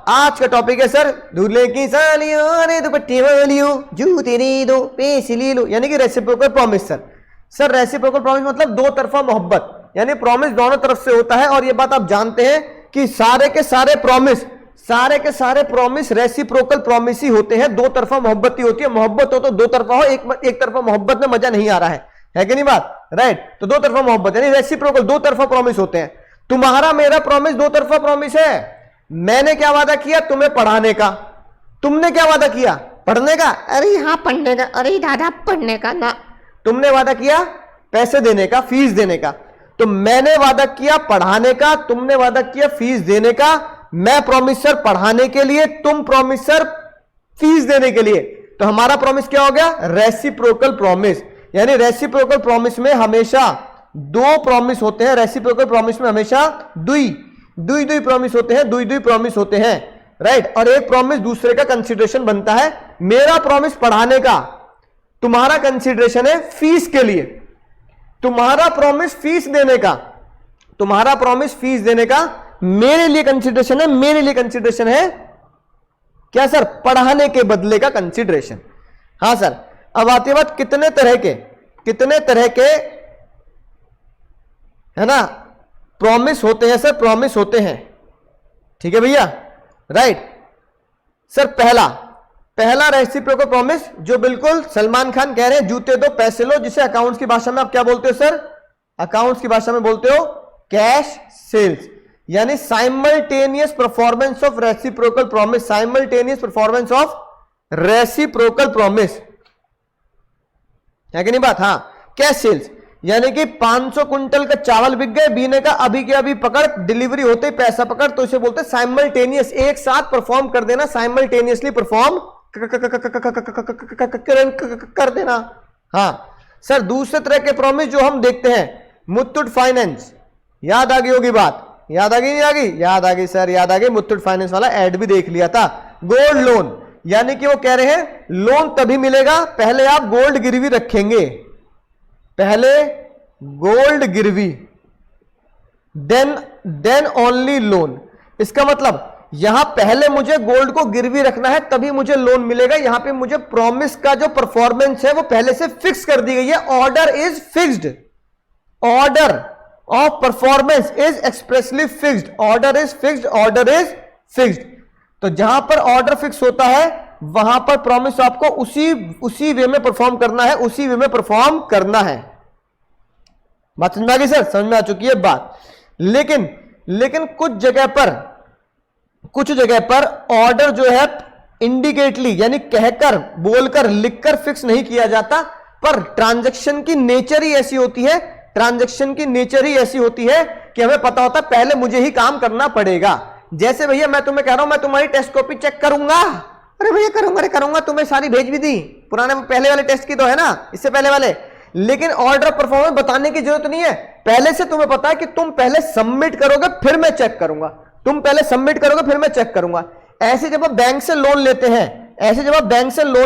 आज का टॉपिक है सर दूल्हे की सालियों रे दुपट्टे वालियों जूते रे दो पैसे ले लो, यानी कि reciprocal promise. Sir reciprocal promise मतलब दो तरफा मोहब्बत, यानी प्रॉमिस दोनों तरफ से होता है। और ये बात आप जानते हैं कि सारे के सारे प्रॉमिस रेसिप्रोकल प्रॉमिस ही होते हैं, दो तरफा मोहब्बत ही होती है। मोहब्बत हो तो दो तरफा हो, एक तरफा मोहब्बत में मजा नहीं आ रहा है कि नहीं बात, राइट। तो दो तरफा मोहब्बत यानी रेसिप्रोकल, दो तरफा प्रॉमिस होते हैं। तुम्हारा मेरा प्रॉमिस दो तरफा प्रॉमिस है। मैंने क्या वादा किया तुम्हें पढ़ाने का, तुमने क्या वादा किया पढ़ने का, अरे हाँ पढ़ने का, अरे दादा पढ़ने का ना। तुमने वादा किया पैसे देने का, फीस देने का। तो मैंने वादा किया पढ़ाने का, तुमने वादा किया फीस देने का। मैं प्रॉमिसर पढ़ाने के लिए, तुम प्रॉमिसर फीस देने के लिए। तो हमारा प्रॉमिस क्या हो गया, रेसिप्रोकल प्रॉमिस। यानी रेसिप्रोकल प्रॉमिस में हमेशा दो प्रॉमिस होते हैं, रेसिप्रोकल प्रॉमिस में हमेशा दुई प्रॉमिस होते हैं, दुई प्रॉमिस होते हैं, राइट। और एक प्रॉमिस दूसरे का कंसीडरेशन बनता है। मेरा प्रॉमिस पढ़ाने का, तुम्हारा कंसीडरेशन है फीस के लिए। तुम्हारा प्रॉमिस फीस देने का, तुम्हारा प्रॉमिस फीस देने का मेरे लिए कंसीडरेशन है, मेरे लिए कंसीडरेशन है क्या सर, पढ़ाने के बदले का कंसीडरेशन। हाँ सर। अब आती है बात कितने तरह के है ना प्रॉमिस होते हैं सर, प्रॉमिस होते हैं, ठीक है भैया, राइट। सर पहला रेसिप्रोकल प्रॉमिस जो बिल्कुल सलमान खान कह रहे हैं जूते दो पैसे लो, जिसे अकाउंट्स की भाषा में आप क्या बोलते हो सर, अकाउंट्स की भाषा में बोलते हो कैश सेल्स, यानी simultaneous performance of reciprocal promise, simultaneous performance of reciprocal promise, है कि नहीं बात। हाँ, कैश सेल्स यानी कि 500 कुंटल का चावल बिक गए, बीने का अभी के अभी पकड़, डिलीवरी होते ही पैसा पकड़, तो इसे बोलते हैं साइमल्टेनियस, एक साथ परफॉर्म कर देना, साइमल्टेनियसली परफॉर्म कर देना। हाँ सर। दूसरे तरह के प्रॉमिस जो हम देखते हैं, मुथूट फाइनेंस, याद आ गई होगी बात, याद आ गई नहीं आ गई, याद आ गई सर, याद आ गई। मुथूट फाइनेंस वाला एड भी देख लिया था। गोल्ड लोन यानी कि वो कह रहे हैं लोन तभी मिलेगा पहले आप गोल्ड गिरवी रखेंगे, पहले गोल्ड गिरवी, देन ओनली लोन। इसका मतलब यहां पहले मुझे गोल्ड को गिरवी रखना है तभी मुझे लोन मिलेगा। यहां पे मुझे प्रॉमिस का जो परफॉर्मेंस है वो पहले से फिक्स कर दी गई है। Order is fixed, order of performance is expressly fixed, order is fixed, order is fixed. तो जहां पर ऑर्डर फिक्स होता है वहां पर प्रॉमिस आपको उसी वे में परफॉर्म करना है, उसी वे में परफॉर्म करना है। बात समझ में आ गई सर, समझ में आ चुकी है बात। लेकिन कुछ जगह पर ऑर्डर जो है इंडिकेटली यानी कहकर, बोलकर, लिखकर फिक्स नहीं किया जाता, पर ट्रांजैक्शन की नेचर ही ऐसी होती है, ट्रांजैक्शन की नेचर ही ऐसी होती है कि हमें पता होता है पहले मुझे ही काम करना पड़ेगा। जैसे भैया मैं तुम्हें कह रहा हूं मैं तुम्हारी टेस्ट कॉपी चेक करूंगा, अरे भैया करूंगा, तुम्हें सारी भेज भी दी, पुराने पहले वाले टेस्ट की तो है ना, इससे पहले वाले। लेकिन ऑर्डर परफॉर्मेंस बताने की जरूरत नहीं है, पहले से तुम्हें पता है कि तुम पहले सबमिट करोगे फिर मैं चेक करूंगा, तुम पहले सबमिट करोगे फिर मैं चेक करूंगा। ऐसे जब आप बैंक से लोन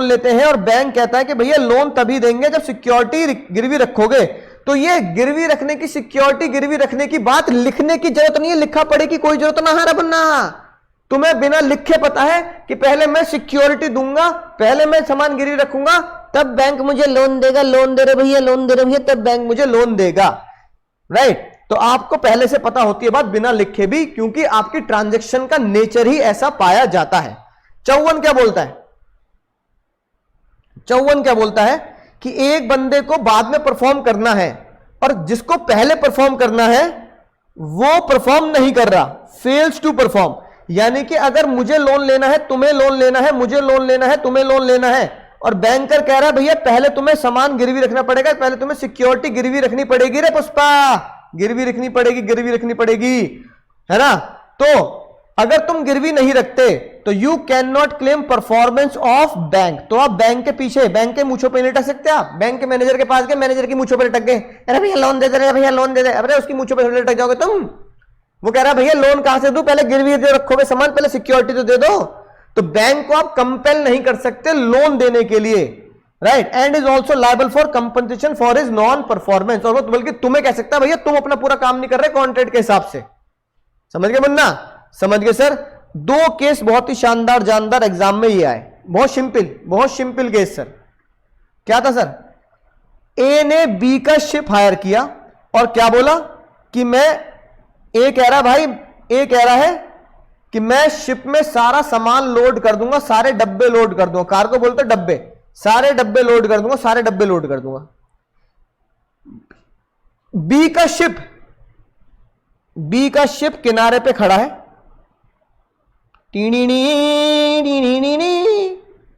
लेते हैं, और बैंक कहता है कि भैया लोन तभी देंगे जब सिक्योरिटी गिरवी रखोगे, तो ये गिरवी रखने की, सिक्योरिटी गिरवी रखने की बात लिखने की जरूरत नहीं है, लिखा पड़े की कोई जरूरत ना है बनना। तुम्हें बिना लिखे पता है कि पहले मैं सिक्योरिटी दूंगा, पहले मैं सामान गिरवी रखूंगा, तब बैंक मुझे लोन देगा, लोन दे रहे भैया, तब बैंक मुझे लोन देगा, राइट। तो आपको पहले से पता होती है बात बिना लिखे भी, क्योंकि आपकी ट्रांजैक्शन का नेचर ही ऐसा पाया जाता है। 54 क्या बोलता है कि एक बंदे को बाद में परफॉर्म करना है और जिसको पहले परफॉर्म करना है वो परफॉर्म नहीं कर रहा, फेल्स टू परफॉर्म। यानी कि अगर मुझे लोन लेना है, तुम्हें लोन लेना है, मुझे लोन लेना है, तुम्हें लोन लेना है, और बैंकर कह रहा है भैया पहले तुम्हें सामान गिरवी रखना पड़ेगा, पहले तुम्हें सिक्योरिटी गिरवी रखनी पड़ेगी रे पुष्पा, गिरवी रखनी पड़ेगी, है ना। तो अगर तुम गिरवी नहीं रखते तो you can not claim performance of bank. तो आप बैंक के पीछे, बैंक के मूंछों पे नहीं लटक सकते। आप बैंक के मैनेजर के पास गए, मैनेजर की मूंछों पे लटक गए, अरे भैया लोन दे दे, भैया लोन दे दे, अरे उसकी मूंछों पे लटक जाओगे तुम। वो कह रहा है भैया लोन कहां से दूं, पहले गिरवी दे रखोगे सामान, पहले सिक्योरिटी तो दे दो। तो बैंक को आप कंपेल नहीं कर सकते लोन देने के लिए, right. And is also liable for compensation for his non performance. और वो बल्कि तुम्हें कह सकता है भैया तुम अपना पूरा काम नहीं कर रहे कॉन्ट्रैक्ट के हिसाब से। समझ गए बन्ना, समझ गए सर। दो केस बहुत ही शानदार जानदार एग्जाम में ये आए, बहुत सिंपल केस सर। क्या था सर? ए ने बी का शिप हायर किया और क्या बोला कि ए कह रहा है कि मैं शिप में सारा सामान लोड कर दूंगा, सारे डब्बे लोड कर दूंगा। कार को बोलते डब्बे, सारे डब्बे लोड कर दूंगा, बी का शिप किनारे पे खड़ा है,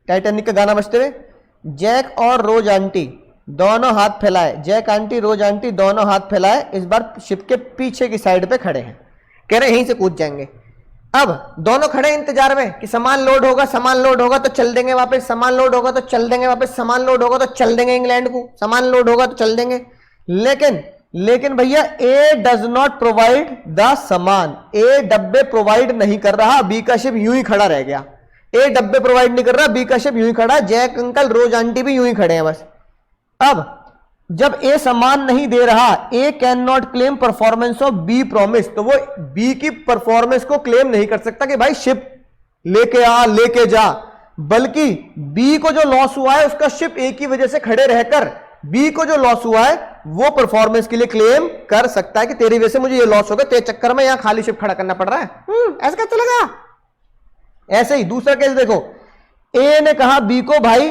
टाइटैनिक का गाना बजते हुए, जैक और रोज आंटी दोनों हाथ फैलाए, जैक आंटी रोज आंटी दोनों हाथ फैलाए, इस बार शिप के पीछे की साइड पे खड़े हैं, कह रहे यहीं से कूद जाएंगे। अब दोनों खड़े इंतजार में कि सामान लोड होगा तो चल देंगे वापस, सामान लोड होगा तो चल देंगे वापस, सामान लोड होगा तो चल देंगे इंग्लैंड को, सामान लोड होगा तो चल देंगे। लेकिन भैया ए डज नॉट प्रोवाइड द सामान, ए डब्बे प्रोवाइड नहीं कर रहा, बी का शिप यूं ही खड़ा रह गया। ए डब्बे प्रोवाइड नहीं कर रहा, बी का शिप यूं ही खड़ा, जैक अंकल रोज आंटी भी यूं ही खड़े हैं बस। अब जब ए सामान नहीं दे रहा, A can not claim performance of B promise, तो वो बी की परफॉर्मेंस को क्लेम नहीं कर सकता कि भाई शिप लेके आ लेके जा, बल्कि बी को जो लॉस हुआ है उसका शिप ए की वजह से खड़े रहकर बी को जो लॉस हुआ है वो परफॉर्मेंस के लिए क्लेम कर सकता है कि तेरी वजह से मुझे ये लॉस हो गया, तेरे चक्कर में यहां खाली शिप खड़ा करना पड़ रहा है। ऐसा कैसे चलेगा? ऐसे ही दूसरा केस देखो, ए ने कहा बी को भाई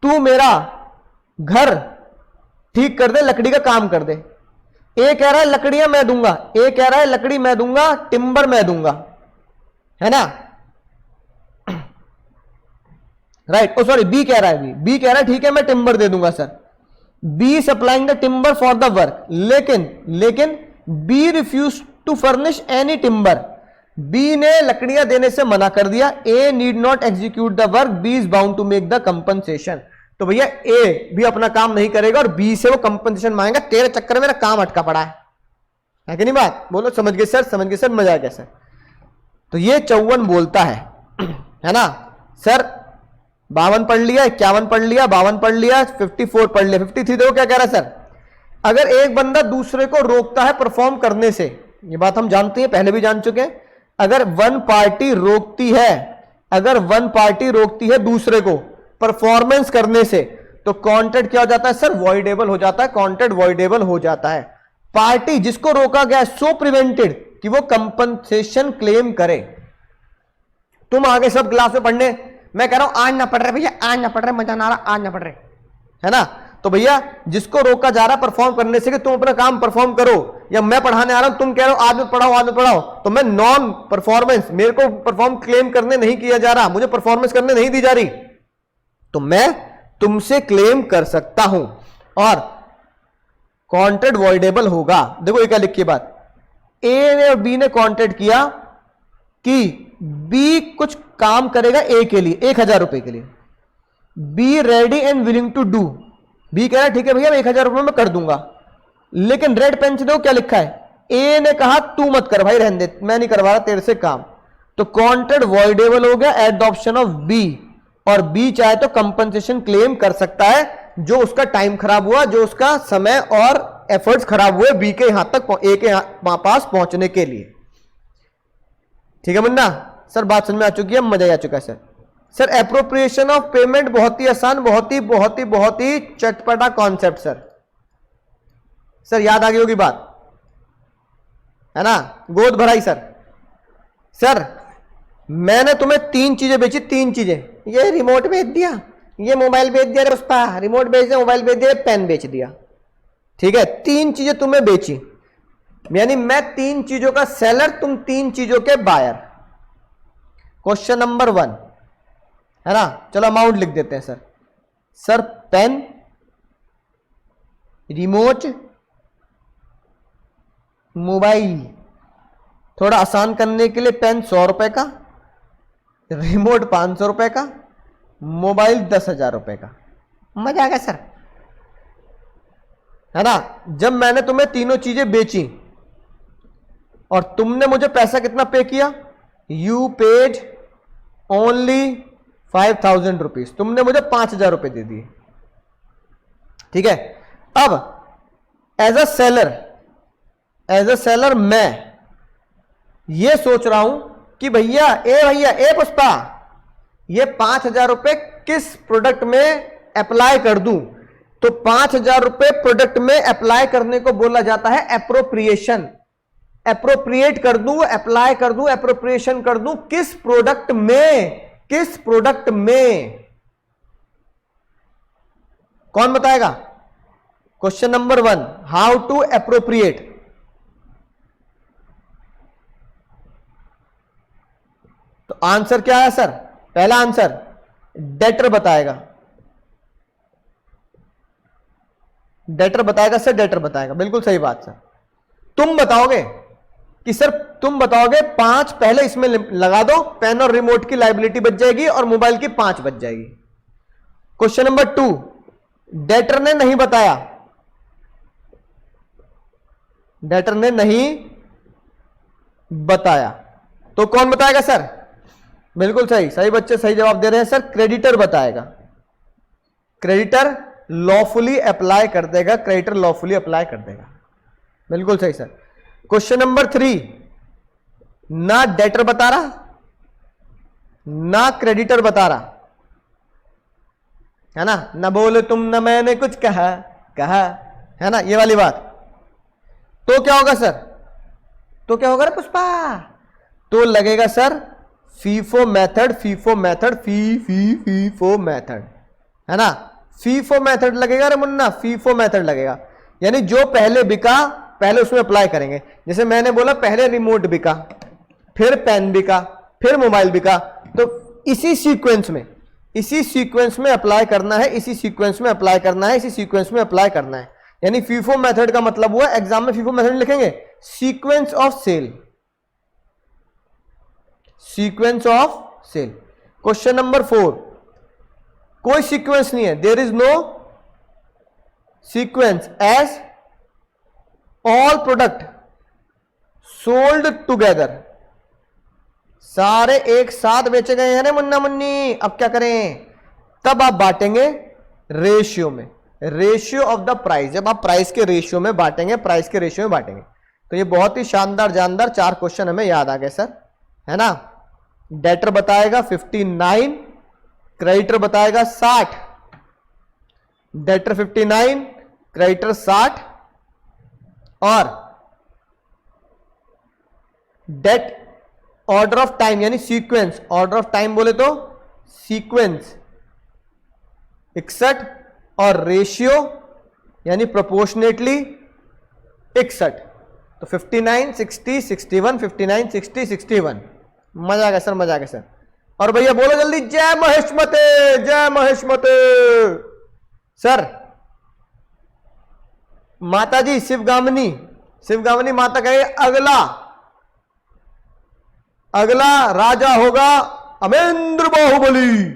तू मेरा घर ठीक कर दे, लकड़ी का काम कर दे। ए कह रहा है लकड़ियां मैं दूंगा, ए कह रहा है लकड़ी मैं दूंगा, टिम्बर मैं दूंगा, है ना, राइट। ओ सॉरी, बी कह रहा है ठीक है मैं टिम्बर दे दूंगा sir, B supplying the timber for the work, लेकिन B refuse to furnish any timber, B ने लकड़ियां देने से मना कर दिया। A need not execute the work, B is bound to make the compensation. तो भैया ए भी अपना काम नहीं करेगा और बी से वो कंपनसेशन मांगेगा, तेरे चक्कर में मेरा काम अटका पड़ा है कि नहीं बात? बोलो समझ गए सर, मजा आ गया सर। तो ये 54 बोलता है ना सर, 52 पढ़ लिया, 51 पढ़ लिया, 52 पढ़ लिया, 54 पढ़ लिया, 53 देखो क्या कह रहा है सर, अगर एक बंदा दूसरे को रोकता है परफॉर्म करने से, ये बात हम जानते हैं, पहले भी जान चुके हैं, अगर वन पार्टी रोकती है दूसरे को परफॉर्मेंस करने से, तो कॉन्ट्रैक्ट क्या हो जाता है सर? वॉइडेबल हो जाता है, कॉन्ट्रैक्ट वॉइडेबल हो जाता है। पार्टी जिसको रोका गया है सो प्रिवेंटेड कि वो कंपनसेशन क्लेम करे। तुम आगे सब क्लास में पढ़ने, मैं कह रहा हूं आज ना पढ़ रहे भैया, आज ना पढ़ रहे, मजा ना आ रहा, आज ना पढ़ रहे, है ना। तो भैया जिसको रोका जा रहा परफॉर्म करने से कि तुम अपना काम परफॉर्म करो, या मैं पढ़ाने आ रहा हूं, तुम कह रहे हो आज मत पढ़ाओ, तो मैं नॉन परफॉर्मेंस, मेरे को परफॉर्म क्लेम करने नहीं किया जा रहा, मुझे परफॉर्मेंस करने नहीं दी जा रही, तो मैं तुमसे क्लेम कर सकता हूं और कॉन्ट्रैक्ट वॉइडेबल होगा। देखो ये क्या लिखी है बात, ए ने और बी ने कॉन्ट्रैक्ट किया कि बी कुछ काम करेगा ए के लिए 1000 रुपए के लिए, be ready and willing to do, B कह रहा है ठीक है भैया मैं 1000 रुपए में कर दूंगा, लेकिन रेड पेन से देखो क्या लिखा है, ए ने कहा तू मत कर भाई, रहने दे, मैं नहीं करवा रहा तेरे से काम, तो कॉन्ट्रैक्ट वॉइडेबल हो गया at the option of B, और बी चाहे तो कंपनसेशन क्लेम कर सकता है जो उसका टाइम खराब हुआ, जो उसका समय और एफर्ट्स खराब हुए बी के यहां तक, ए के पास पहुंचने के लिए। ठीक है मुन्ना सर, बात समझ में आ चुकी है, मजा आ चुका है सर। एप्रोप्रिएशन ऑफ पेमेंट बहुत ही आसान, बहुत ही चटपटा कॉन्सेप्ट सर याद आ गई होगी बात, है ना, गोद भराई सर मैंने तुम्हें 3 चीजें बेची, 3 चीजें, ये रिमोट बेच दिया, ये मोबाइल बेच दिया, पुष्पा रिमोट बेच दिया, मोबाइल बेच दिया, पेन बेच दिया, ठीक है, 3 चीजें तुम्हें बेची, यानी मैं 3 चीजों का सेलर, तुम 3 चीजों के बायर। क्वेश्चन नंबर 1 है ना, चलो अमाउंट लिख देते हैं सर पेन, रिमोट, मोबाइल, थोड़ा आसान करने के लिए पेन 100 रुपए का, रिमोट 500 रुपए का, मोबाइल 10,000 रुपए का। मजा आ गया सर, है ना। जब मैंने तुम्हें तीनों चीजें बेची और तुमने मुझे पैसा कितना पे किया, यू पेड ओनली 5,000 रुपीज, तुमने मुझे 5,000 रुपए दे दिए, ठीक है। अब एज अ सेलर मैं ये सोच रहा हूं कि भैया ए पुष्पा, ये 5,000 रुपए किस प्रोडक्ट में अप्लाई कर दूं, तो 5,000 रुपए प्रोडक्ट में अप्लाई करने को बोला जाता है एप्रोप्रिएशन। एप्रोप्रिएट कर दूं, अप्लाई कर दूं, एप्रोप्रिएशन कर दूं, किस प्रोडक्ट में, किस प्रोडक्ट में, कौन बताएगा? Question number 1, how to appropriate. तो आंसर क्या है सर? पहला आंसर डेटर बताएगा, डेटर बताएगा सर, डेटर बताएगा, बिल्कुल सही बात सर। तुम बताओगे कि सर, तुम बताओगे 5 पहले इसमें लगा दो, पेन और रिमोट की लायबिलिटी बच जाएगी और मोबाइल की 5 बच जाएगी। क्वेश्चन नंबर 2, डेटर ने नहीं बताया, डेटर ने नहीं बताया, तो कौन बताएगा सर? बिल्कुल सही, सही बच्चे सही जवाब दे रहे हैं सर, क्रेडिटर बताएगा। क्रेडिटर लॉफुली अप्लाई कर देगा, क्रेडिटर लॉफुली अप्लाई कर देगा, बिल्कुल सही सर। क्वेश्चन नंबर 3, ना डेटर बता रहा, ना क्रेडिटर बता रहा, है ना, ना बोले तुम ना मैंने कुछ कहा, है ना, ये वाली बात। तो क्या होगा सर? तो क्या होगा रे पुष्पा? तो लगेगा sir FIFO method, FIFO method, FIFO method, है ना, फीफो मेथड लगेगा रे मुन्ना, फीफो मेथड लगेगा। यानी जो पहले बिका पहले उसमें अप्लाई करेंगे। जैसे मैंने बोला पहले रिमोट बिका, फिर पेन बिका, फिर मोबाइल बिका, तो इसी सीक्वेंस में अप्लाई करना है, इसी सीक्वेंस में अप्लाई करना है, इसी सीक्वेंस में अप्लाई करना है। यानी फीफो मेथड का मतलब हुआ, एग्जाम में फीफो मेथड लिखेंगे sequence of sale, sequence of sale. Question number 4, कोई सीक्वेंस नहीं है, there is no sequence as all product sold together, सारे एक साथ बेचे गए हैं ना मुन्ना मुन्नी, अब क्या करें? तब आप बांटेंगे रेशियो में, रेशियो ऑफ द प्राइस, जब आप प्राइस के रेशियो में बांटेंगे, प्राइस के रेशियो में बांटेंगे। तो ये बहुत ही शानदार जानदार 4 क्वेश्चन हमें याद आ गए सर, है ना। डेटर बताएगा 59, क्रेडिटर बताएगा 60, डेटर 59, क्रेडिटर 60, और डेट ऑर्डर ऑफ टाइम यानी सीक्वेंस, ऑर्डर ऑफ टाइम बोले तो सीक्वेंस 61, और रेशियो यानी प्रोपोर्शनेटली 61। तो 59, 60, 61, 59, 60, 61। मजा आ गया सर, मजा आ गया सर। और भैया बोलो जल्दी, जय महेशमते, जय महेशमते। सर माता जी शिवगामिनी, शिवगामिनी माता कहे अगला राजा होगा अमेंद्र बाहुबली।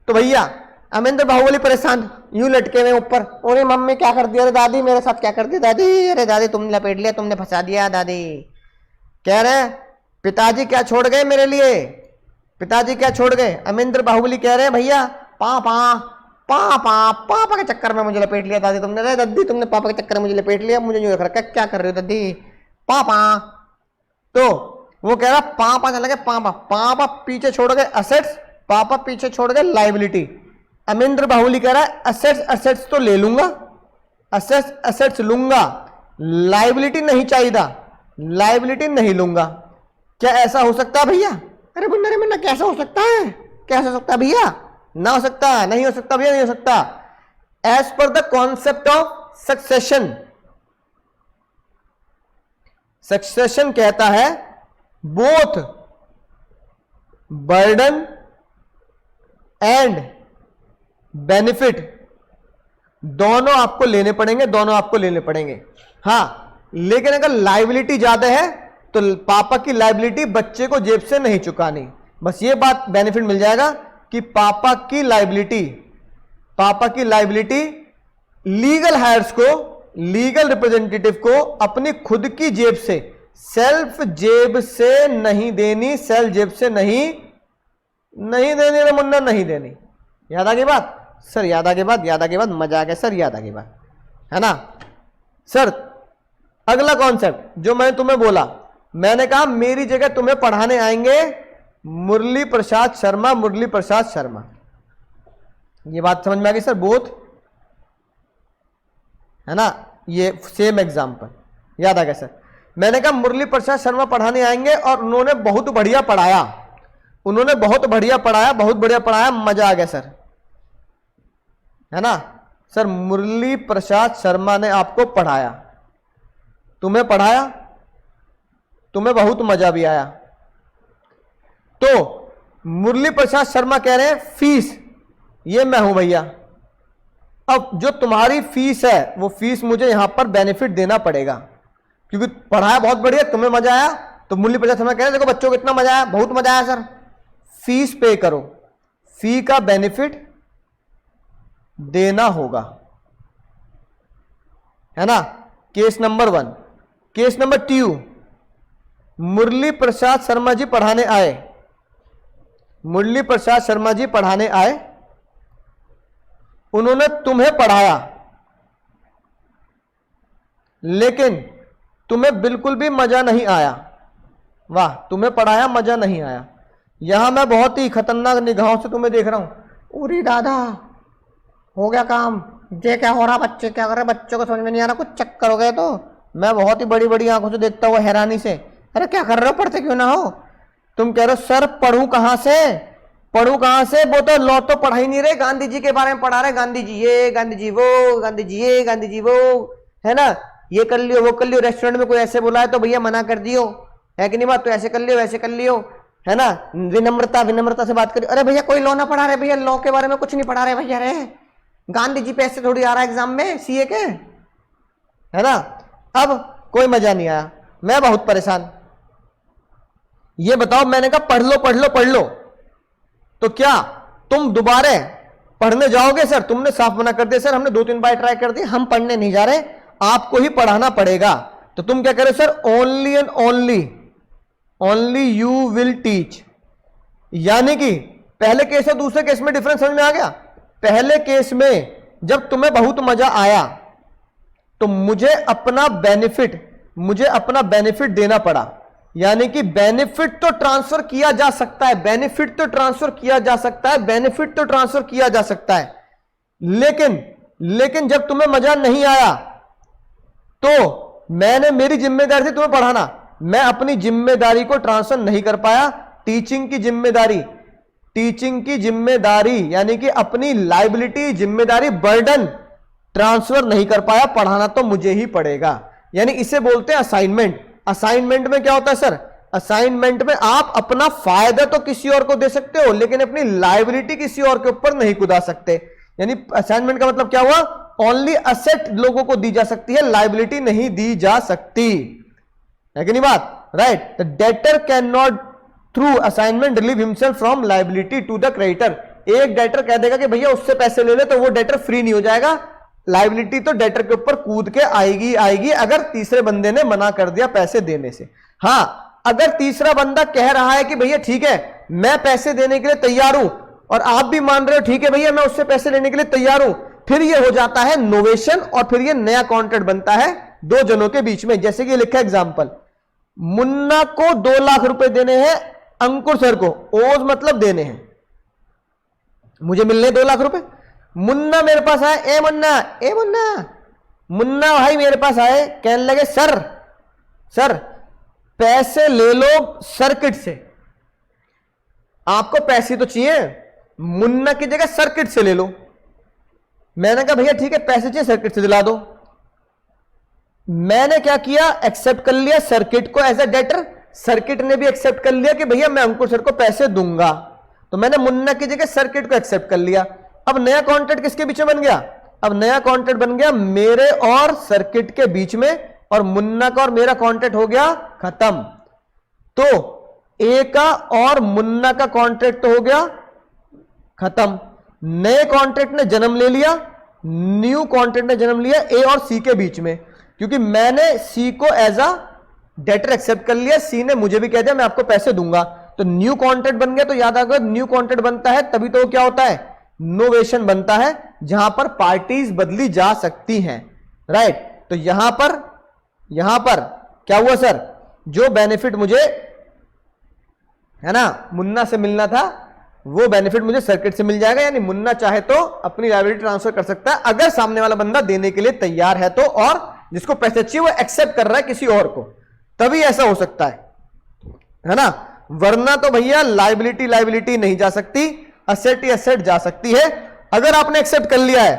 तो भैया अमेंद्र बाहुबली परेशान, यूं लटके हुए ऊपर, अरे मम्मी क्या कर दिया, अरे दादी मेरे साथ क्या कर दिया दादी, अरे दादी तुमने लपेट लिया, तुमने फंसा दिया दादी। कह रहे पिताजी क्या छोड़ गए मेरे लिए, पिताजी क्या छोड़ गए? अमेंद्र बाहुबली कह रहे हैं भैया पापा के चक्कर में मुझे लपेट लिया दादी तुमने, दादी तुमने पापा के चक्कर में मुझे लपेट लिया, मुझे यूं रख रखा, क्या कर रहे हो दादी? पापा। तो वो कह रहा पापा चला गया, पापा पीछे छोड़ गए असेट्स, पापा पीछे छोड़ गए लाइबिलिटी। अमेंद्र बाहुबली कह रहा है असेट्स तो ले लूंगा, असेट्स लूंगा, लाइबिलिटी नहीं चाहिए, लाइबिलिटी नहीं लूंगा। क्या ऐसा हो सकता है भैया? अरे मुन्ना कैसा हो सकता है, कैसा हो सकता है भैया? ना हो सकता, नहीं हो सकता भैया, नहीं हो सकता। As per the concept of succession, succession कहता है बोथ बर्डन एंड बेनिफिट दोनों आपको लेने पड़ेंगे, दोनों आपको लेने पड़ेंगे। हां, लेकिन अगर लायबिलिटी ज्यादा है तो पापा की लायबिलिटी बच्चे को जेब से नहीं चुकानी, बस ये बात बेनिफिट मिल जाएगा कि पापा की लायबिलिटी लीगल हायर्स को, लीगल रिप्रेजेंटेटिव को अपनी खुद की जेब से, सेल्फ जेब से नहीं देनी, सेल्फ जेब से नहीं देनी रे मुन्ना, नहीं देनी। याद आ गई बात सर? याद आ गई बात, याद आ गई बात, मजा आ गया सर, याद आ गई बात, है ना सर। अगला कॉन्सेप्ट जो मैं तुम्हें बोला मैंने कहा मेरी जगह तुम्हें पढ़ाने आएंगे मुरली प्रसाद शर्मा, मुरली प्रसाद शर्मा। ये बात समझ में आ गई सर? बोथ है ना, ये सेम एग्जांपल याद आ गया सर। मैंने कहा मुरली प्रसाद शर्मा पढ़ाने आएंगे और उन्होंने बहुत बढ़िया पढ़ाया, उन्होंने बहुत बढ़िया पढ़ाया, बहुत बढ़िया पढ़ाया, मजा आ गया सर, है ना सर। मुरली प्रसाद शर्मा ने आपको पढ़ाया, तुम्हें पढ़ाया, तुम्हें बहुत मजा भी आया। तो मुरली प्रसाद शर्मा कह रहे हैं फीस ये मैं हूं भैया, अब जो तुम्हारी फीस है वो फीस मुझे यहां पर बेनिफिट देना पड़ेगा, क्योंकि पढ़ाया बहुत बढ़िया, तुम्हें मजा आया। तो मुरली प्रसाद शर्मा कह रहे हैं देखो बच्चों को इतना मजा आया, बहुत मजा आया सर, फीस पे करो, फी का बेनिफिट देना होगा, है ना। Case number 1। केस नंबर 2, मुरली प्रसाद शर्मा जी पढ़ाने आए, मुरली प्रसाद शर्मा जी पढ़ाने आए, उन्होंने तुम्हें पढ़ाया लेकिन तुम्हें बिल्कुल भी मजा नहीं आया। वाह, तुम्हें पढ़ाया मजा नहीं आया। यहां मैं बहुत ही खतरनाक निगाहों से तुम्हें देख रहा हूं, उरी दादा हो गया काम, ये क्या हो रहा, बच्चे क्या कर रहे, बच्चों को समझ में नहीं आ रहा, कुछ चक्कर हो गए। तो मैं बहुत ही बड़ी बड़ी आंखों से देखता हुआ हैरानी से, अरे क्या कर रहे हो, पढ़ते क्यों ना हो। तुम कह रहे हो सर पढ़ूं कहां से, पढ़ूं कहां से, वो तो लॉ तो पढ़ा ही नहीं रहे, गांधी जी के बारे में पढ़ा रहे, गांधी जी ये, गांधी जी वो, गांधी जी ये, गांधी जी वो, है ना, ये कर लियो वो कर लियो। रेस्टोरेंट में कोई ऐसे बुलाए तो भैया मना कर दियो, है कि नहीं बात, तो ऐसे कर लियो वैसे कर लियो, है ना। विनम्रता, विनम्रता से बात करियो। अरे भैया कोई लॉ ना पढ़ा रहे भैया, लॉ के बारे में कुछ नहीं पढ़ा रहे भैया, रे गांधी जी पे ऐसे थोड़ी आ रहा है एग्जाम में सीए के, है ना। अब कोई मजा नहीं आया, मैं बहुत परेशान। ये बताओ, मैंने कहा पढ़ लो पढ़ लो पढ़ लो, तो क्या तुम दोबारा पढ़ने जाओगे? सर तुमने साफ मना कर दिया, सर हमने 2-3 बार ट्राई कर दी, हम पढ़ने नहीं जा रहे, आपको ही पढ़ाना पड़ेगा। तो तुम क्या करो sir, only and only you will teach. यानी कि पहले केस और दूसरे केस में डिफरेंस समझ में आ गया। पहले केस में जब तुम्हें बहुत मजा आया तो मुझे अपना बेनिफिट देना पड़ा, यानी कि बेनिफिट तो ट्रांसफर किया जा सकता है, बेनिफिट तो ट्रांसफर किया जा सकता है, बेनिफिट तो ट्रांसफर किया जा सकता है, लेकिन जब तुम्हें मजा नहीं आया तो मैंने, मेरी जिम्मेदारी थी तुम्हें पढ़ाना, मैं अपनी जिम्मेदारी को ट्रांसफर नहीं कर पाया। टीचिंग की जिम्मेदारी यानी कि अपनी लाइबिलिटी, जिम्मेदारी, बर्डन ट्रांसफर नहीं कर पाया, पढ़ाना तो मुझे ही पड़ेगा। यानी इसे बोलते हैं असाइनमेंट। असाइनमेंट में क्या होता है सर, असाइनमेंट में आप अपना फायदा तो किसी और को दे सकते हो लेकिन अपनी लाइबिलिटी किसी और के ऊपर नहीं कुदा सकते। यानी असाइनमेंट का मतलब क्या हुआ, ओनली असेट लोगों को दी जा सकती है, लाइबिलिटी नहीं दी जा सकती, है कि नहीं बात, right. The debtor can not through assignment relieve himself from liability to the creditor. एक डेटर कह देगा कि भैया उससे पैसे ले ले, तो वो डेटर फ्री नहीं हो जाएगा, लाइबिलिटी तो डेटर के ऊपर कूद के आएगी अगर तीसरे बंदे ने मना कर दिया पैसे देने से। हां, अगर तीसरा बंदा कह रहा है कि भैया ठीक है मैं पैसे देने के लिए तैयार हूं और आप भी मान रहे हो ठीक है भैया मैं उससे पैसे लेने के लिए तैयार हूं, फिर यह हो जाता है नोवेशन और फिर यह नया कॉन्ट्रैक्ट बनता है दो जनों के बीच में। जैसे कि लिखा एग्जांपल, मुन्ना को 2 लाख रुपए देने हैं अंकुर सर को, ओज मतलब देने हैं, मुझे मिलने 2 लाख रुपए। मुन्ना मेरे पास आए, ए मुन्ना भाई मेरे पास आए, कहने लगे सर पैसे ले लो सर्किट से। आपको पैसे तो चाहिए, मुन्ना की जगह सर्किट से ले लो। मैंने कहा भैया ठीक है पैसे चाहिए सर्किट से दिला दो। मैंने क्या किया, एक्सेप्ट कर लिया सर्किट को एज अ डेटर, सर्किट ने भी एक्सेप्ट कर लिया कि भैया मैं अंकुर सर को पैसे दूंगा, तो मैंने मुन्ना की जगह सर्किट को एक्सेप्ट कर लिया। अब नया कॉन्ट्रैक्ट किसके बीच में बन गया, अब नया कॉन्ट्रैक्ट बन गया मेरे और सर्किट के बीच में, और मुन्ना का और मेरा कॉन्ट्रैक्ट हो गया खत्म। तो ए का और मुन्ना का कॉन्ट्रैक्ट तो हो गया खत्म। नए कॉन्ट्रैक्ट ने जन्म ले लिया, न्यू कॉन्ट्रैक्ट ने जन्म लिया ए और सी के बीच में, क्योंकि मैंने सी को एज अ डेटर एक्सेप्ट कर लिया, सी ने मुझे भी कह दिया मैं आपको पैसे दूंगा, तो न्यू कॉन्ट्रैक्ट बन गया। तो याद आएगा न्यू कॉन्ट्रैक्ट बनता है तभी तो क्या होता है, नोवेशन बनता है, जहां पर पार्टीज बदली जा सकती हैं, राइट। तो यहां पर क्या हुआ सर, जो बेनिफिट मुझे, है ना, मुन्ना से मिलना था, वो बेनिफिट मुझे सर्किट से मिल जाएगा। यानी मुन्ना चाहे तो अपनी लायबिलिटी ट्रांसफर कर सकता है अगर सामने वाला बंदा देने के लिए तैयार है तो, और जिसको पैसे चाहिए वो एक्सेप्ट कर रहा है किसी और को, तभी ऐसा हो सकता है ना। वरना तो भैया लायबिलिटी लायबिलिटी नहीं जा सकती, असेट ही असेट जा सकती है। अगर आपने एक्सेप्ट कर लिया है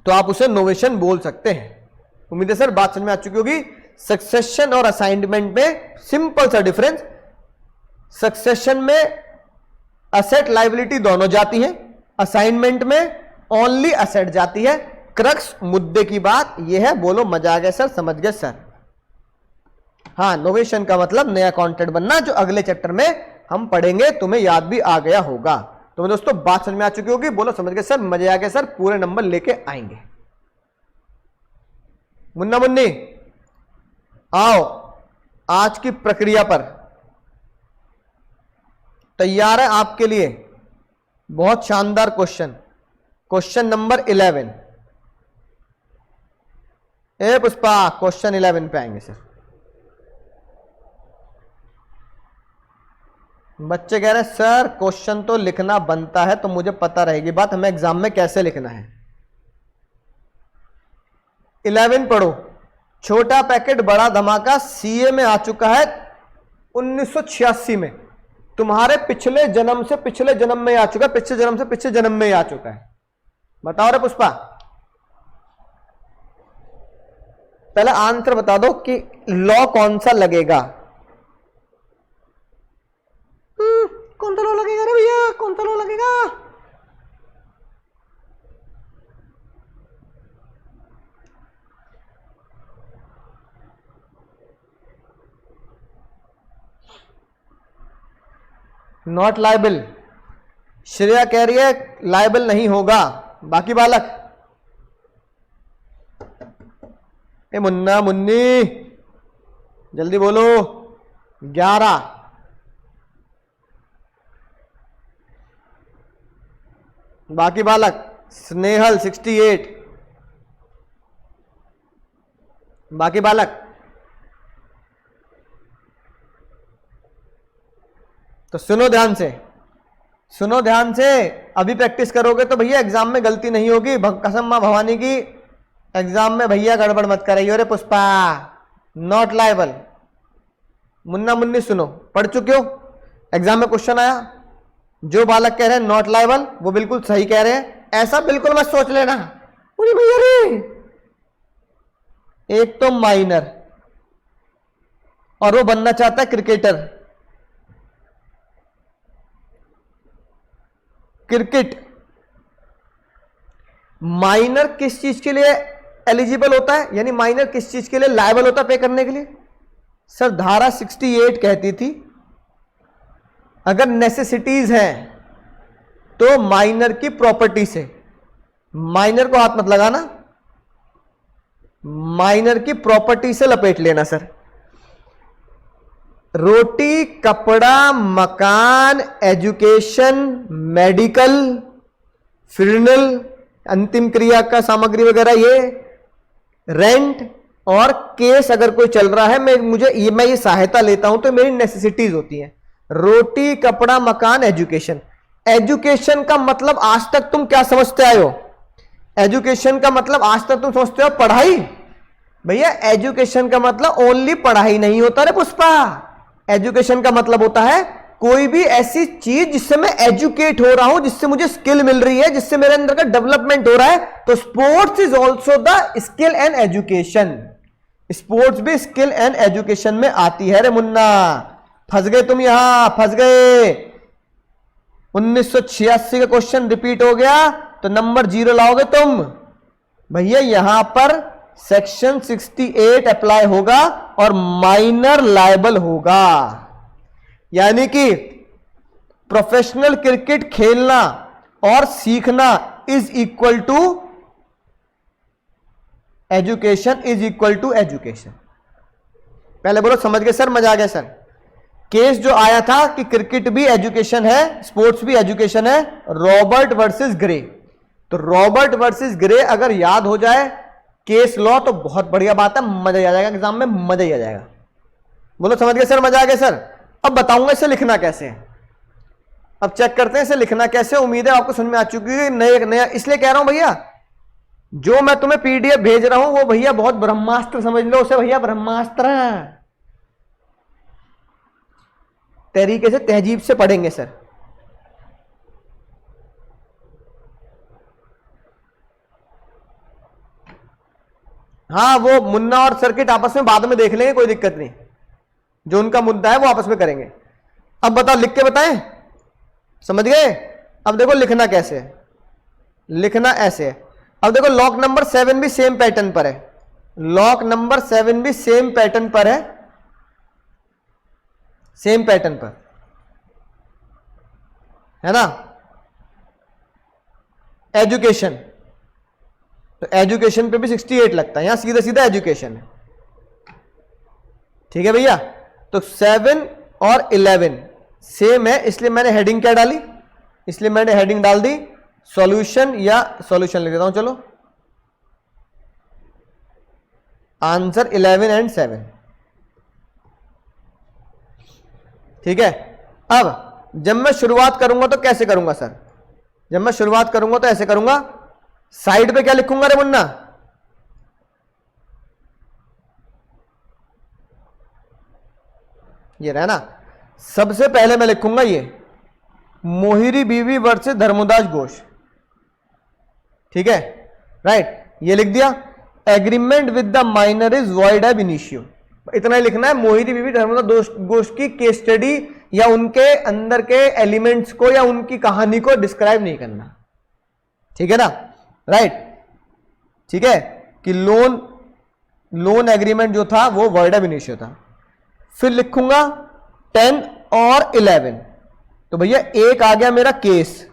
तो आप उसे नोवेशन बोल सकते हैं। उम्मीद है सर बात समझ में आ चुकी होगी। सक्सेशन और असाइनमेंट में सिंपल सा डिफरेंस, सक्सेशन में असेट लायबिलिटी दोनों जाती है, असाइनमेंट में ओनली असेट जाती है। क्रक्स मुद्दे की बात यह है। बोलो मजा आ गया सर, समझ गए सर। हाँ, नोवेशन का मतलब नया कॉन्ट्रैक्ट बनना, जो अगले चैप्टर में हम पढ़ेंगे, तुम्हें याद भी आ गया होगा। तो दोस्तों बात समझ में आ चुकी होगी। बोलो समझ गए सर, मजे आ गए सर, पूरे नंबर लेके आएंगे। मुन्ना मुन्नी आओ, आज की प्रक्रिया पर तैयार है आपके लिए बहुत शानदार क्वेश्चन। Question number 11। ए पुष्पा, क्वेश्चन 11 पे आएंगे सर। बच्चे कह रहे हैं सर क्वेश्चन तो लिखना बनता है, तो मुझे पता रहेगी बात हमें एग्जाम में कैसे लिखना है। 11 पढ़ो। छोटा पैकेट बड़ा धमाका सीए में आ चुका है 1986 में। तुम्हारे पिछले जन्म से पिछले जन्म में आ चुका है, पिछले जन्म से पिछले जन्म में आ चुका है। बताओ रे पुष्पा, पहले आंसर बता दो कि लॉ कौन सा लगेगा। कौन सा लॉ लगेगा रे भैया, कौन सा लॉ लगेगा? Not liable. श्रेया कह रही है लायबल नहीं होगा। बाकी बालक, ए मुन्ना मुन्नी जल्दी बोलो। 11। बाकी बालक, स्नेहल 68। बाकी बालक, तो सुनो ध्यान से, सुनो ध्यान से। अभी प्रैक्टिस करोगे तो भैया एग्जाम में गलती नहीं होगी। कसम मां भवानी की, एग्जाम में भैया गड़बड़ मत कराइए रे पुष्पा। Not liable. मुन्ना मुन्नी सुनो, पढ़ चुके हो, एग्जाम में क्वेश्चन आया, जो बालक कह रहे हैं नॉट लायबल वो बिल्कुल सही कह रहे हैं। ऐसा बिल्कुल मत सोच लेना मुझे भैया रे, एक तो माइनर और वो बनना चाहता है क्रिकेटर। क्रिकेट माइनर किस चीज के लिए एलिजिबल होता है, यानी माइनर किस चीज के लिए लायबल होता है पे करने के लिए? सर धारा 68 कहती थी अगर नेसेसिटीज हैं तो माइनर की प्रॉपर्टी से, माइनर को हाथ मत लगाना, माइनर की प्रॉपर्टी से लपेट लेना। सर रोटी कपड़ा मकान एजुकेशन मेडिकल फ्यूनरल अंतिम क्रिया का सामग्री वगैरह, ये रेंट और केस अगर कोई चल रहा है, मैं ये सहायता लेता हूं तो मेरी नेसेसिटीज होती हैं। रोटी कपड़ा मकान एजुकेशन। एजुकेशन का मतलब आज तक तुम क्या समझते आए हो? एजुकेशन का मतलब आज तक तुम समझते हो पढ़ाई? भैया एजुकेशन का मतलब ओनली पढ़ाई नहीं होता रे पुष्पा। एजुकेशन का मतलब होता है कोई भी ऐसी चीज जिससे मैं एजुकेट हो रहा हूं, जिससे मुझे स्किल मिल रही है, जिससे मेरे अंदर का डेवलपमेंट हो रहा है। तो sports is also the skill and education. Sports भी स्किल एंड एजुकेशन में आती है रे मुन्ना। फंस गए तुम, यहां फंस गए। 1986 का क्वेश्चन रिपीट हो गया तो नंबर 0 लाओगे तुम। भैया यहां पर सेक्शन 68 अप्लाई होगा और माइनर लायबल होगा। यानी कि प्रोफेशनल क्रिकेट खेलना और सीखना is equal to education, is equal to education. पहले बोलो समझ गए सर, मजा आ गया सर। केस जो आया था कि क्रिकेट भी एजुकेशन है स्पोर्ट्स भी एजुकेशन है, रॉबर्ट वर्सेस ग्रे। तो रॉबर्ट वर्सेस ग्रे अगर याद हो जाए केस लॉ तो बहुत बढ़िया बात है, मजा आ जाएगा एग्जाम में, मजा ही आ जाएगा। बोलो समझ गए सर, मजा आ गया सर। अब बताऊंगा इसे लिखना कैसे है। अब चेक करते हैं इसे लिखना कैसे। उम्मीद है आपको समझ में आ चुकी है। नया इसलिए कह रहा हूं भैया, जो मैं तुम्हें पीडीएफ भेज रहा हूं वो भैया बहुत ब्रह्मास्त्र समझ लो उसे भैया, ब्रह्मास्त्र तरीके से तहजीब से पढ़ेंगे सर। हाँ वो मुन्ना और सर्किट आपस में बाद में देख लेंगे, कोई दिक्कत नहीं, जो उनका मुद्दा है वो आपस में करेंगे। अब बताओ, लिख के बताएं, समझ गए। अब देखो लिखना कैसे है, लिखना ऐसे है। अब देखो लॉक नंबर 7 भी सेम पैटर्न पर है, लॉक नंबर 7 भी सेम पैटर्न पर है, सेम पैटर्न पर है ना। एजुकेशन, तो एजुकेशन पे भी 68 लगता है, यहां सीधा सीधा एजुकेशन है, ठीक है भैया। तो 7 और 11 सेम है, इसलिए मैंने हेडिंग क्या डाली, इसलिए मैंने हेडिंग डाल दी सॉल्यूशन, या सॉल्यूशन लिख देता हूं चलो, आंसर 11 एंड 7, ठीक है। अब जब मैं शुरुआत करूंगा तो कैसे करूंगा सर, जब मैं शुरुआत करूंगा तो ऐसे करूंगा, साइड पे क्या लिखूंगा रे मुन्ना, ये रहा ना। सबसे पहले मैं लिखूंगा ये मोहिरी बीवी वर्सेस धर्मदास घोष, ठीक है, राइट, ये लिख दिया। Agreement with the minor is void एब इनिशियो, इतना ही लिखना है। मोहिरी बीवी धर्मदास घोष की केस स्टडी या उनके अंदर के एलिमेंट्स को या उनकी कहानी को डिस्क्राइब नहीं करना, ठीक है ना, राइट, ठीक है, कि लोन एग्रीमेंट जो था वो वॉइड एब इनिशियो था। फिर लिखूंगा 10 और 11, तो भैया एक आ गया मेरा केस,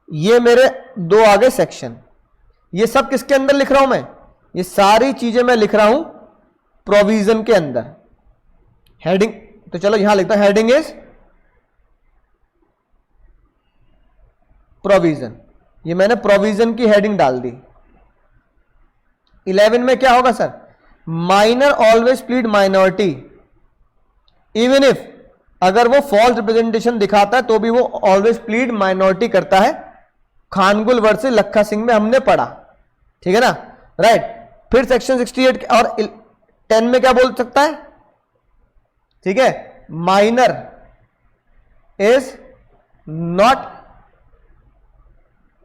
ये मेरे 2 आ गए सेक्शन। ये सब किसके अंदर लिख रहा हूं मैं, ये सारी चीजें मैं लिख रहा हूं प्रोविजन के अंदर। हेडिंग तो चलो यहां लिखता हूं, हेडिंग इज प्रोविजन, ये मैंने प्रोविजन की हेडिंग डाल दी। 11 में क्या होगा sir, minor always plead minority even if, अगर वो फॉल्स रिप्रेजेंटेशन दिखाता है तो भी वो ऑलवेज प्लीड माइनॉरिटी करता है। खानगुल वर्सेस लखा सिंह में हमने पढ़ा, ठीक है ना, राइट। फिर सेक्शन 68 और 10 में क्या बोल सकता है, ठीक है, minor is not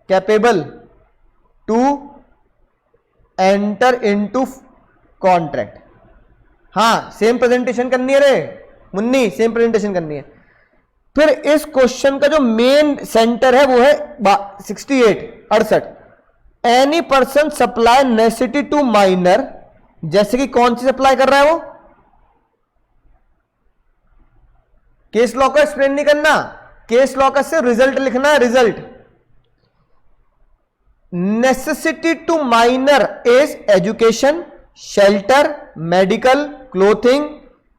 capable to enter into contract. हाँ सेम प्रेजेंटेशन करनी है रे मुन्नी, सेम प्रेजेंटेशन करनी है। फिर इस क्वेश्चन का जो मेन सेंटर है वो है 68 any person supply necessity to minor, जैसे कि कौन सी सप्लाई कर रहा है वो, केस लॉ का एक्सप्लेन नहीं करना, केस लॉ का से रिजल्ट लिखना है, result. Necessity to minor is education, shelter, medical, clothing,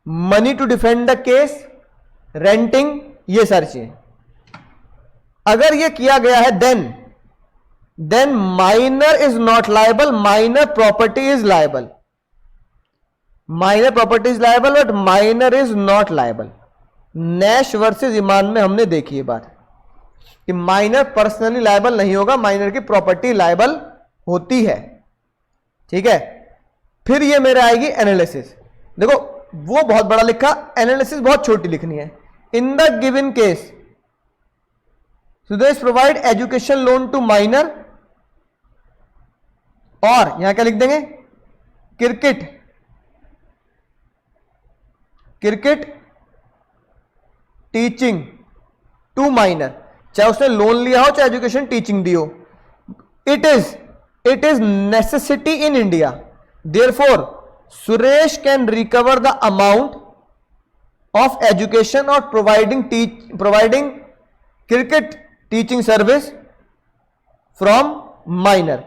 money to defend the case, renting, ये सारी चीजें। अगर ये किया गया है then minor is not liable, minor property is liable, minor property is liable but minor is not liable. Nash versus Inman में हमने देखी ये बात कि माइनर पर्सनली लायबल नहीं होगा, माइनर की प्रॉपर्टी लायबल होती है, ठीक है। फिर ये मेरे आएगी एनालिसिस, देखो वो बहुत बड़ा लिखा, एनालिसिस बहुत छोटी लिखनी है। In the given case Sudesh provide education loan to minor, और यहां क्या लिख देंगे, क्रिकेट टीचिंग टू माइनर, चाहे उसने लोन लिया हो चाहे एजुकेशन टीचिंग दी हो। It is necessity in India, therefore Suresh can recover the amount of education और providing cricket teaching service from minor.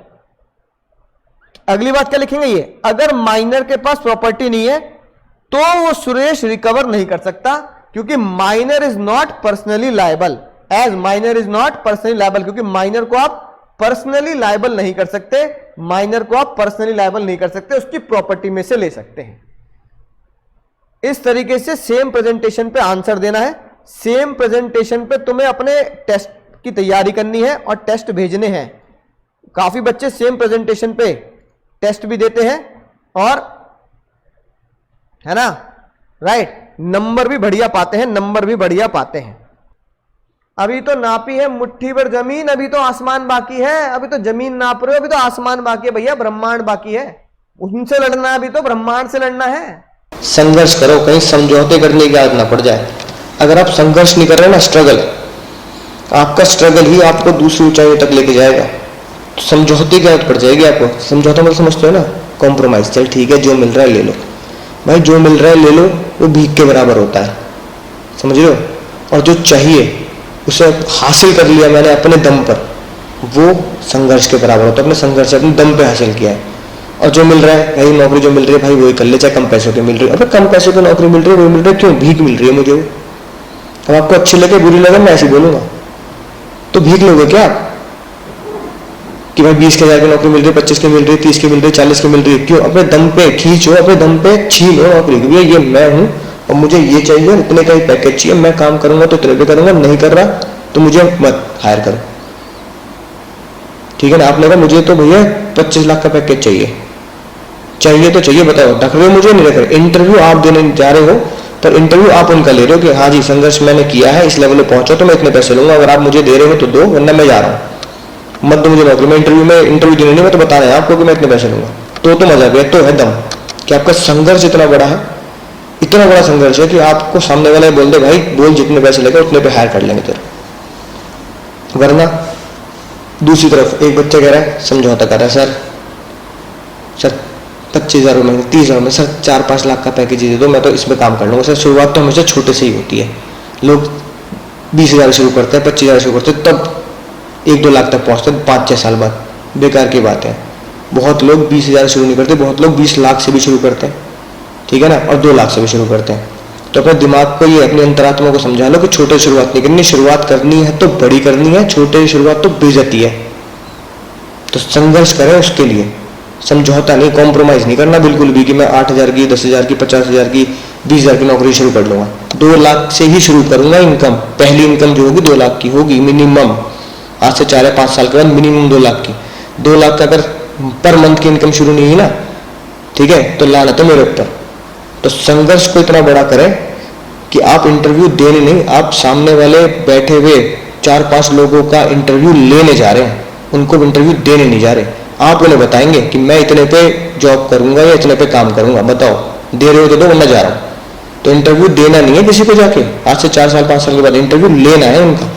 अगली बात क्या लिखेंगे, ये अगर माइनर के पास प्रॉपर्टी नहीं है तो वो सुरेश रिकवर नहीं कर सकता, क्योंकि minor is not personally liable, as minor is not personally liable, क्योंकि माइनर को आप पर्सनली लायबल नहीं कर सकते, माइनर को आप पर्सनली लायबल नहीं कर सकते, उसकी प्रॉपर्टी में से ले सकते हैं। इस तरीके से सेम प्रेजेंटेशन पे आंसर देना है। सेम प्रेजेंटेशन पे तुम्हें अपने टेस्ट की तैयारी करनी है और टेस्ट भेजने हैं। काफी बच्चे सेम प्रेजेंटेशन पे टेस्ट भी देते हैं और, है ना, राइट, नंबर भी बढ़िया पाते हैं, नंबर भी बढ़िया पाते हैं। अभी तो नापी है मुट्ठी भर जमीन, अभी तो आसमान बाकी है। अभी तो जमीन नाप रहे हो, अभी तो आसमान बाकी है भैया, ब्रह्मांड बाकी है। उनसे लड़ना है, अभी तो ब्रह्मांड से लड़ना है। संघर्ष करो, कहीं समझौते करने की आदत ना पड़ जाए। अगर आप संघर्ष नहीं कर रहे ना, स्ट्रगल, आपका स्ट्रगल ही आपको दूसरी ऊंचाइयों तक लेके जाएगा। तो समझौते की आदत पड़ जाएगी आपको। समझौता मतलब समझते हो ना, कॉम्प्रोमाइज। चल ठीक है, जो मिल रहा है ले लो भाई, जो मिल रहा है ले लो, वो भीख के बराबर होता है, समझ रहे हो। और जो चाहिए उसे हासिल कर लिया मैंने अपने दम पर, वो संघर्ष के बराबर होता है। अपने संघर्ष से अपने दम पे हासिल किया है। और जो मिल रहा है भाई, नौकरी जो मिल रही है भाई वही कर ले, चाहे कम पैसों की मिल रही है। अबे कम पैसों की नौकरी मिल रही है, वही मिल रही है, क्यों? भीख मिल रही है मुझे। अब आपको अच्छी लगे बुरी लगे, मैं ऐसे बोलूंगा, तो भीख लोगे क्या आप? कि भाई 20,000 की नौकरी मिल रही है, 25 की मिल रही है, 30 की मिल रही है, 40 की मिल रही है, क्यों? अपने दम पे खींचो, अपने दम पे छीनो नौकरी। भैया ये मैं हूं और मुझे ये चाहिए, इतने का ही पैकेज चाहिए, मैं काम करूंगा तो इतने पे करूंगा, नहीं कर रहा तो मुझे मत हायर करो, ठीक है ना। आपने कहा मुझे तो भैया 25 लाख का पैकेज चाहिए, चाहिए तो चाहिए, बताओ रख रहे हो मुझे, नहीं रख रहे। इंटरव्यू आप देने जा रहे हो, पर इंटरव्यू आप उनका ले रहे हो कि हाँ जी संघर्ष मैंने किया है, इस लेवल पे पहुंचो तो मैं इतने पैसे लूंगा। अगर आप मुझे दे रहे हो तो दो, वरना मैं जा रहा हूँ, मत दो मुझे नौकरी। मैं इंटरव्यू देने नहीं, मैं तो बता रहा है आपको कि मैं इतने पैसे लूंगा। तो मजा गया, तो है दम कि आपका संघर्ष इतना बड़ा है, इतना बड़ा संघर्ष है कि आपको सामने वाले बोल दे भाई बोल जितने पैसे लेगा उतने पे हायर कर लेंगे तेरे। वरना दूसरी तरफ एक बच्चा कह रहा है, समझौता कर रहा है, सर 25,000 रुपये महीने, 30,000 में सर 4-5 लाख का पैकेज दे दो, मैं तो इसमें काम कर लूँगा। सर शुरुआत तो हमेशा छोटे से ही होती है, लोग 20,000 शुरू करते हैं, 25,000 शुरू करते हैं, तब 1-2 लाख तक पहुँचते हैं 5-6 साल बाद। बेकार की बात है। बहुत लोग 20,000 शुरू नहीं करते, बहुत लोग 20 लाख से भी शुरू करते हैं, ठीक है ना, और 2 लाख से भी शुरू करते हैं। तो अपने दिमाग को ये, अपनी अंतरात्मा को समझा लो कि छोटे शुरुआत नहीं करनी, शुरुआत करनी है तो बड़ी करनी है, छोटे शुरुआत तो बेइज्जती है। तो संघर्ष करें उसके लिए, समझौता नहीं, कॉम्प्रोमाइज नहीं करना बिल्कुल भी कि मैं 8,000 की, 10,000 की, 50,000 की, 20,000 की नौकरी शुरू कर लूंगा। 2 लाख से ही शुरू करूंगा इनकम। पहली इनकम जो होगी 2 लाख की होगी मिनिमम। आज से 4 या 5 साल के बाद मिनिमम 2 लाख की। 2 लाख का अगर पर मंथ की इनकम शुरू नहीं हुई ना, ठीक है, तो लानत है मेरे ऊपर। तो संघर्ष को इतना बड़ा करें कि आप इंटरव्यू देने नहीं, आप सामने वाले बैठे हुए 4-5 लोगों का इंटरव्यू लेने जा रहे हैं, उनको इंटरव्यू देने नहीं जा रहे। आप उन्हें बताएंगे कि मैं इतने पे जॉब करूंगा या इतने पे काम करूंगा, बताओ दे रहे हो तो दो, वरना जा रहा हूं। तो इंटरव्यू देना नहीं है किसी को जाके, आज से 4 साल 5 साल के बाद इंटरव्यू लेना है उनका।